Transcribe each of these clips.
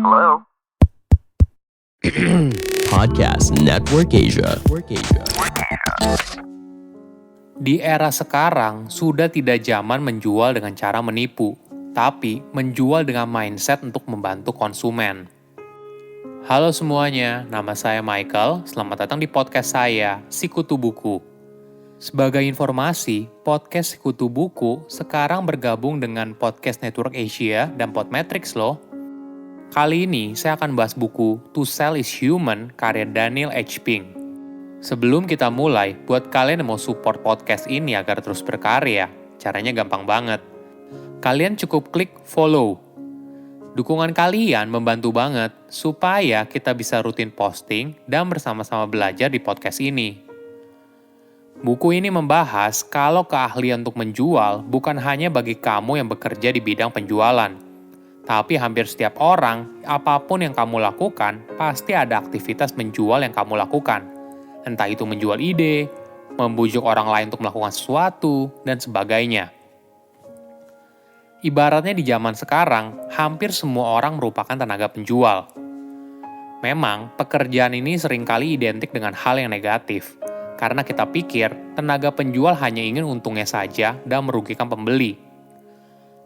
Hello? Podcast Network Asia. Di era sekarang, sudah tidak zaman menjual dengan cara menipu, tapi menjual dengan mindset untuk membantu konsumen. Halo semuanya, nama saya Michael. Selamat datang di podcast saya, Sikutu Buku. Sebagai informasi, podcast Sikutu Buku sekarang bergabung dengan Podcast Network Asia dan Podmetrics loh. Kali ini saya akan bahas buku To Sell is Human karya Daniel H. Pink. Sebelum kita mulai, buat kalian yang mau support podcast ini agar terus berkarya, caranya gampang banget. Kalian cukup klik follow. Dukungan kalian membantu banget supaya kita bisa rutin posting dan bersama-sama belajar di podcast ini. Buku ini membahas kalau keahlian untuk menjual bukan hanya bagi kamu yang bekerja di bidang penjualan, tapi hampir setiap orang, apapun yang kamu lakukan, pasti ada aktivitas menjual yang kamu lakukan. Entah itu menjual ide, membujuk orang lain untuk melakukan sesuatu, dan sebagainya. Ibaratnya di zaman sekarang, hampir semua orang merupakan tenaga penjual. Memang, pekerjaan ini seringkali identik dengan hal yang negatif, karena kita pikir tenaga penjual hanya ingin untungnya saja dan merugikan pembeli.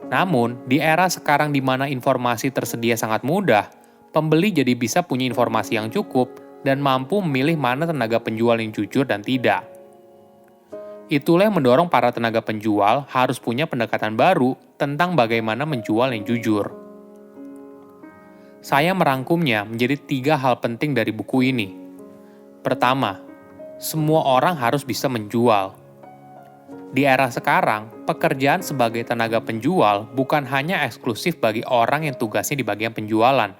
Namun, di era sekarang di mana informasi tersedia sangat mudah, pembeli jadi bisa punya informasi yang cukup dan mampu memilih mana tenaga penjual yang jujur dan tidak. Itulah yang mendorong para tenaga penjual harus punya pendekatan baru tentang bagaimana menjual yang jujur. Saya merangkumnya menjadi 3 hal penting dari buku ini. Pertama, semua orang harus bisa menjual. Di era sekarang, pekerjaan sebagai tenaga penjual bukan hanya eksklusif bagi orang yang tugasnya di bagian penjualan.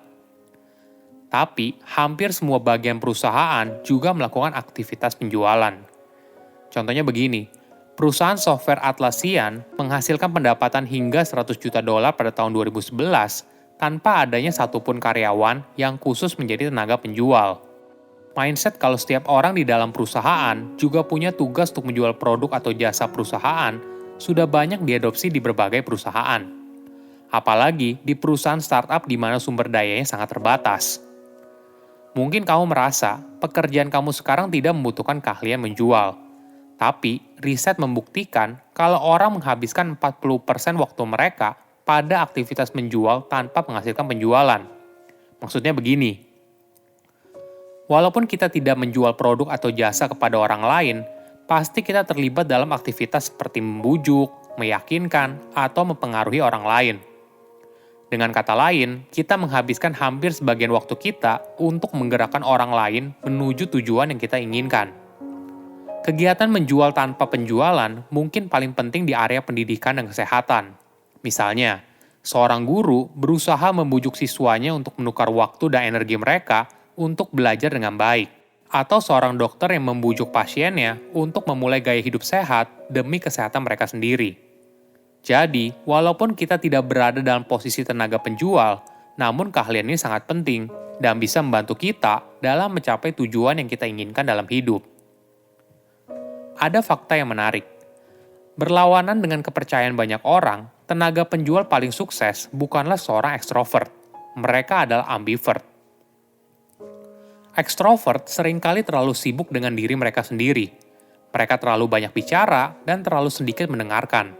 Tapi, hampir semua bagian perusahaan juga melakukan aktivitas penjualan. Contohnya begini, perusahaan software Atlassian menghasilkan pendapatan hingga $100 juta pada tahun 2011 tanpa adanya satupun karyawan yang khusus menjadi tenaga penjual. Mindset kalau setiap orang di dalam perusahaan juga punya tugas untuk menjual produk atau jasa perusahaan sudah banyak diadopsi di berbagai perusahaan. Apalagi di perusahaan startup di mana sumber dayanya sangat terbatas. Mungkin kamu merasa pekerjaan kamu sekarang tidak membutuhkan keahlian menjual. Tapi riset membuktikan kalau orang menghabiskan 40% waktu mereka pada aktivitas menjual tanpa menghasilkan penjualan. Maksudnya begini, walaupun kita tidak menjual produk atau jasa kepada orang lain, pasti kita terlibat dalam aktivitas seperti membujuk, meyakinkan, atau mempengaruhi orang lain. Dengan kata lain, kita menghabiskan hampir sebagian waktu kita untuk menggerakkan orang lain menuju tujuan yang kita inginkan. Kegiatan menjual tanpa penjualan mungkin paling penting di area pendidikan dan kesehatan. Misalnya, seorang guru berusaha membujuk siswanya untuk menukar waktu dan energi mereka untuk belajar dengan baik, atau seorang dokter yang membujuk pasiennya untuk memulai gaya hidup sehat demi kesehatan mereka sendiri. Jadi, walaupun kita tidak berada dalam posisi tenaga penjual, namun keahlian ini sangat penting dan bisa membantu kita dalam mencapai tujuan yang kita inginkan dalam hidup. Ada fakta yang menarik. Berlawanan dengan kepercayaan banyak orang, tenaga penjual paling sukses bukanlah seorang ekstrovert. Mereka adalah ambivert. Ekstrovert seringkali terlalu sibuk dengan diri mereka sendiri. Mereka terlalu banyak bicara dan terlalu sedikit mendengarkan.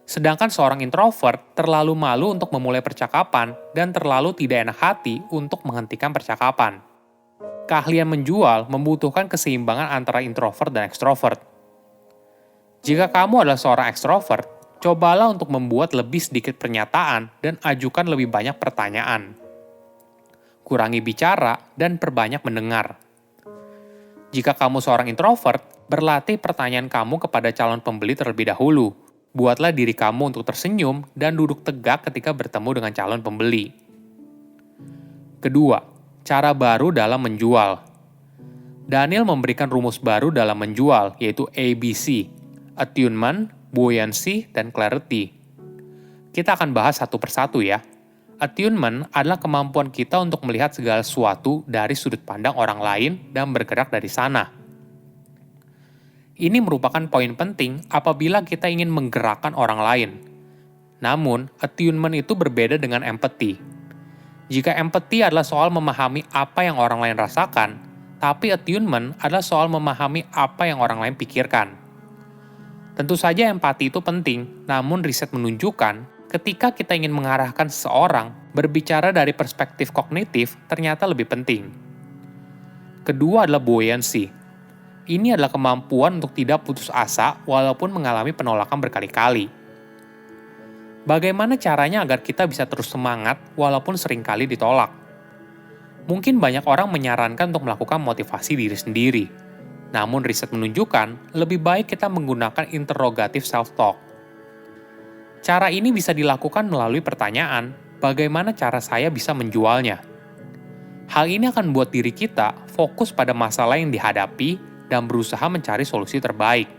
Sedangkan seorang introvert terlalu malu untuk memulai percakapan dan terlalu tidak enak hati untuk menghentikan percakapan. Keahlian menjual membutuhkan keseimbangan antara introvert dan ekstrovert. Jika kamu adalah seorang ekstrovert, cobalah untuk membuat lebih sedikit pernyataan dan ajukan lebih banyak pertanyaan. Kurangi bicara, dan perbanyak mendengar. Jika kamu seorang introvert, berlatih pertanyaan kamu kepada calon pembeli terlebih dahulu. Buatlah diri kamu untuk tersenyum dan duduk tegak ketika bertemu dengan calon pembeli. Kedua, cara baru dalam menjual. Daniel memberikan rumus baru dalam menjual, yaitu ABC, Attunement, Buoyancy, dan Clarity. Kita akan bahas satu persatu ya. Attunement adalah kemampuan kita untuk melihat segala sesuatu dari sudut pandang orang lain dan bergerak dari sana. Ini merupakan poin penting apabila kita ingin menggerakkan orang lain. Namun, attunement itu berbeda dengan empathy. Jika empati adalah soal memahami apa yang orang lain rasakan, tapi attunement adalah soal memahami apa yang orang lain pikirkan. Tentu saja empati itu penting, namun riset menunjukkan ketika kita ingin mengarahkan seseorang, berbicara dari perspektif kognitif ternyata lebih penting. Kedua adalah buoyancy. Ini adalah kemampuan untuk tidak putus asa walaupun mengalami penolakan berkali-kali. Bagaimana caranya agar kita bisa terus semangat walaupun seringkali ditolak? Mungkin banyak orang menyarankan untuk melakukan motivasi diri sendiri. Namun riset menunjukkan lebih baik kita menggunakan interrogative self-talk. Cara ini bisa dilakukan melalui pertanyaan, bagaimana cara saya bisa menjualnya? Hal ini akan membuat diri kita fokus pada masalah yang dihadapi dan berusaha mencari solusi terbaik.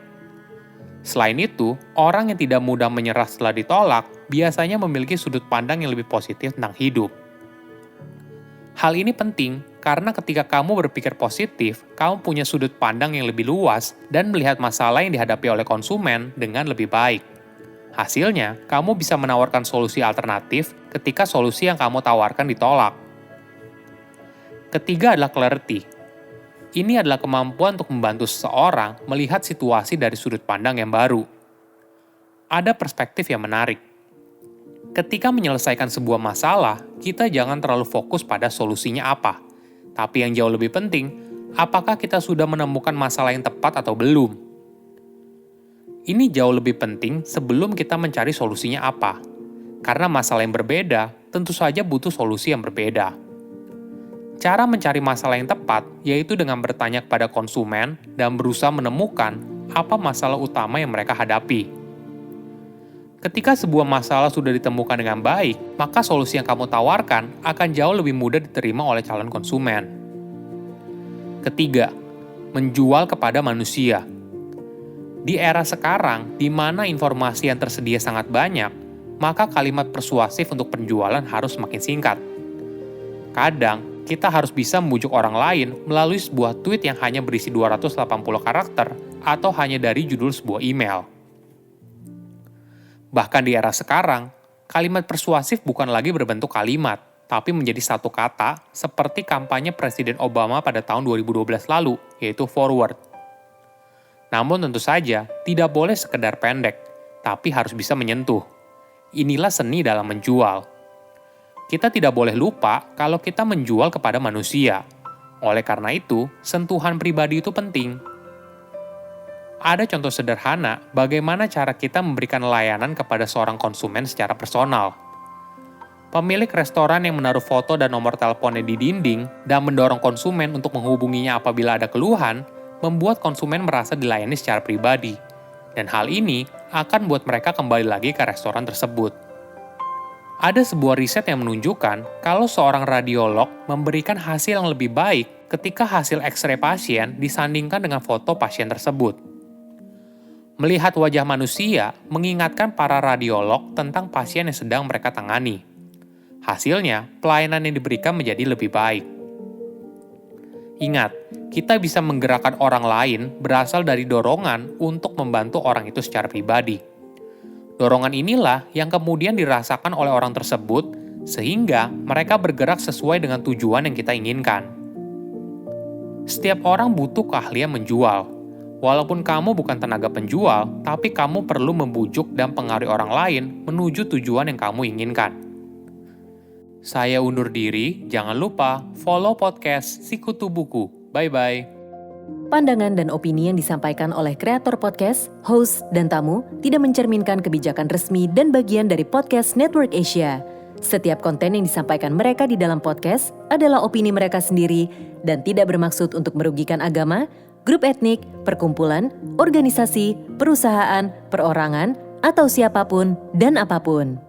Selain itu, orang yang tidak mudah menyerah setelah ditolak biasanya memiliki sudut pandang yang lebih positif tentang hidup. Hal ini penting karena ketika kamu berpikir positif, kamu punya sudut pandang yang lebih luas dan melihat masalah yang dihadapi oleh konsumen dengan lebih baik. Hasilnya, kamu bisa menawarkan solusi alternatif ketika solusi yang kamu tawarkan ditolak. Ketiga adalah clarity. Ini adalah kemampuan untuk membantu seseorang melihat situasi dari sudut pandang yang baru. Ada perspektif yang menarik. Ketika menyelesaikan sebuah masalah, kita jangan terlalu fokus pada solusinya apa. Tapi yang jauh lebih penting, apakah kita sudah menemukan masalah yang tepat atau belum? Ini jauh lebih penting sebelum kita mencari solusinya apa. Karena masalah yang berbeda tentu saja butuh solusi yang berbeda. Cara mencari masalah yang tepat yaitu dengan bertanya kepada konsumen dan berusaha menemukan apa masalah utama yang mereka hadapi. Ketika sebuah masalah sudah ditemukan dengan baik, maka solusi yang kamu tawarkan akan jauh lebih mudah diterima oleh calon konsumen. Ketiga, menjual kepada manusia. Di era sekarang, di mana informasi yang tersedia sangat banyak, maka kalimat persuasif untuk penjualan harus semakin singkat. Kadang, kita harus bisa membujuk orang lain melalui sebuah tweet yang hanya berisi 280 karakter atau hanya dari judul sebuah email. Bahkan di era sekarang, kalimat persuasif bukan lagi berbentuk kalimat, tapi menjadi satu kata seperti kampanye Presiden Obama pada tahun 2012 lalu, yaitu forward. Namun tentu saja, tidak boleh sekedar pendek, tapi harus bisa menyentuh. Inilah seni dalam menjual. Kita tidak boleh lupa kalau kita menjual kepada manusia. Oleh karena itu, sentuhan pribadi itu penting. Ada contoh sederhana bagaimana cara kita memberikan layanan kepada seorang konsumen secara personal. Pemilik restoran yang menaruh foto dan nomor teleponnya di dinding dan mendorong konsumen untuk menghubunginya apabila ada keluhan, membuat konsumen merasa dilayani secara pribadi. Dan hal ini akan membuat mereka kembali lagi ke restoran tersebut. Ada sebuah riset yang menunjukkan kalau seorang radiolog memberikan hasil yang lebih baik ketika hasil X-ray pasien disandingkan dengan foto pasien tersebut. Melihat wajah manusia mengingatkan para radiolog tentang pasien yang sedang mereka tangani. Hasilnya, pelayanan yang diberikan menjadi lebih baik. Ingat, kita bisa menggerakkan orang lain berasal dari dorongan untuk membantu orang itu secara pribadi. Dorongan inilah yang kemudian dirasakan oleh orang tersebut, sehingga mereka bergerak sesuai dengan tujuan yang kita inginkan. Setiap orang butuh keahlian menjual. Walaupun kamu bukan tenaga penjual, tapi kamu perlu membujuk dan pengaruhi orang lain menuju tujuan yang kamu inginkan. Saya undur diri, jangan lupa follow podcast Sikutu Buku. Bye-bye. Pandangan dan opini yang disampaikan oleh kreator podcast, host, dan tamu tidak mencerminkan kebijakan resmi dan bagian dari Podcast Network Asia. Setiap konten yang disampaikan mereka di dalam podcast adalah opini mereka sendiri dan tidak bermaksud untuk merugikan agama, grup etnik, perkumpulan, organisasi, perusahaan, perorangan, atau siapapun dan apapun.